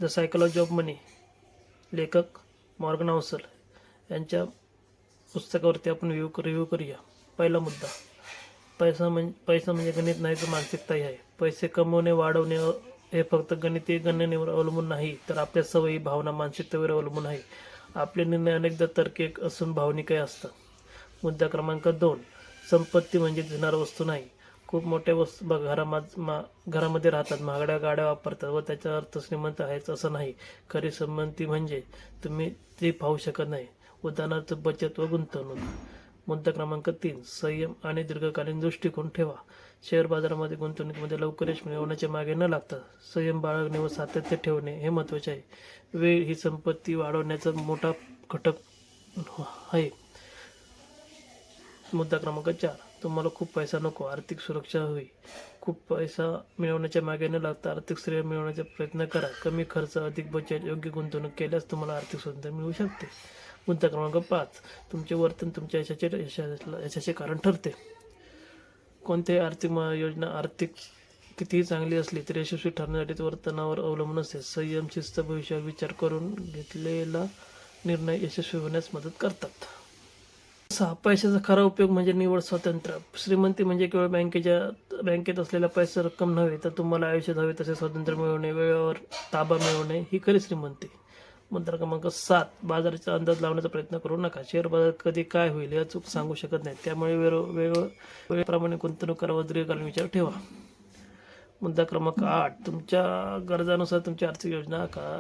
The psychology of मनी, लेखक Morgan Housel यांच्या पुस्तकावरती आपण रिव्ह्यू करूया. पहिला मुद्दा, पैसा म्हणजे गणित नाही तर मानसिकताही आहे. पैसे कमवणे वाढवणे हे फक्त गणितीय गणनेवर अवलंबून नाही, तर आपल्या सवयी, भावना, मानसिकतेवर अवलंबून आहे. आपले निर्णय अनेकदा तार्किक असून भावनिकही असतात. मुद्दा क्रमांक 2, संपत्ती म्हणजे दिसणाऱ्या वस्तू नाही. खूप मोठ्या वस्तू घरामध्ये राहतात, महागड्या गाड्या वापरतात व त्याचा अर्थ श्रीमंत आहेच असं नाही. खरी संपत्ती म्हणजे तुम्ही ते पाहू शकत नाही. उदाहरणार्थ बचत व गुंतवणूक. मुद्दा क्रमांक 3, संयम आणि दीर्घकालीन दृष्टिकोन ठेवा. शेअर बाजारामध्ये गुंतवणुकीमध्ये लवकर यश मिळवण्याच्या मागे न लागता संयम बाळगणे व सातत्य ठेवणे हे महत्त्वाचे आहे. वेळ ही संपत्ती वाढवण्याचा मोठा घटक आहे. मुद्दा क्रमांक 4, तुम्हाला खूप पैसा नको, आर्थिक सुरक्षा हवी. खूप पैसा मिळवण्याच्या मागे न लागता आर्थिक श्रेय मिळवण्याचा प्रयत्न करा. कमी खर्च, अधिक बचत, योग्य गुंतवणूक केल्यास तुम्हाला आर्थिक स्वातंत्र्य मिळू शकते. मुद्दा क्रमांक 5, तुमचे वर्तन तुमच्या यशाचे कारण ठरते. कोणत्याही आर्थिक कितीही चांगली असली तरी यशस्वी ठरण्यासाठी वर्तनावर अवलंबून असते. संयम, शिस्त, भविष्यावर विचार करून घेतलेला निर्णय यशस्वी होण्यास मदत करतात. 6, पैशाचा खरा उपयोग म्हणजे निवड स्वातंत्र्य. श्रीमंती म्हणजे केवळ बँकेत असलेला पैसा रक्कम नव्हे, तर तुम्हाला आयुष्यात हवे तसे स्वातंत्र्य मिळवणे, वेळेवर ताबा मिळवणे ही खरी श्रीमंती. मुद्दा क्रमांक 7, बाजाराचा अंदाज लावण्याचा प्रयत्न करू नका. शेअर बाजारात कधी काय होईल या चूक सांगू शकत नाही, त्यामुळे वेळेप्रमाणे गुंतवणूक करा व दीर्घकालीन विचार ठेवा. मुद्दा क्रमांक 8, तुमच्या गरजानुसार तुमची आर्थिक योजना आखा.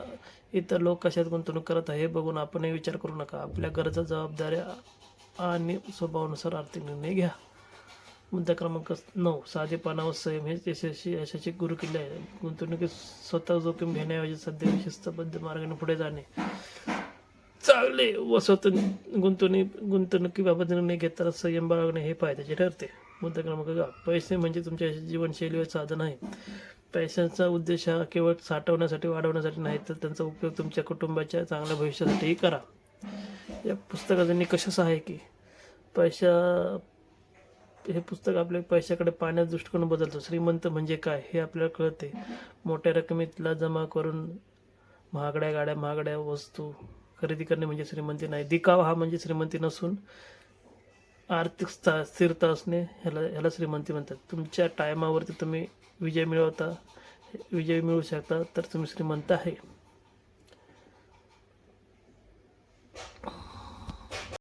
इतर लोक कशात गुंतवणूक करत आहे हे बघून आपणही विचार करू नका. आपल्या गरजा, जबाबदाऱ्या आणि स्वभावानुसार आर्थिक निर्णय घ्या. मुद्दा क्रमांक 9, साधेपणा व संयम हे यशाचे गुरुकिल्ले आहे. गुंतवणुकीत स्वतः जोखीम घेण्याऐवजी सध्या शिस्तबद्ध मार्गाने पुढे जाणे चांगले व गुंतवणुकीबाबत निर्णय घेताना संयम बाळगणे हे फायद्याचे ठरते. मुद्दा क्रमांक 10, पैसे म्हणजे तुमच्या जीवनशैलीवर साधन आहे. पैशांचा उद्देश हा केवळ साठवण्यासाठी, वाढवण्यासाठी नाही, तर त्यांचा उपयोग तुमच्या कुटुंबाच्या चांगल्या भविष्यासाठीही करा. या पुस्तकाचा निकष असा आहे की हे पुस्तक आपल्या पैशाकडे पाहण्याचा दृष्टिकोन बदलतो. श्रीमंत म्हणजे काय हे आपल्याला कळते. मोठ्या रकमेतला जमा करून महागड्या गाड्या, महागड्या वस्तू खरेदी करणे म्हणजे श्रीमंती नाही. दिखावा हा म्हणजे श्रीमंती नसून आर्थिक स्थिरता असणे ह्याला श्रीमंती म्हणतात. तुमच्या टायमावरती तुम्ही विजय मिळवू शकता तर तुम्ही श्रीमंत आहे.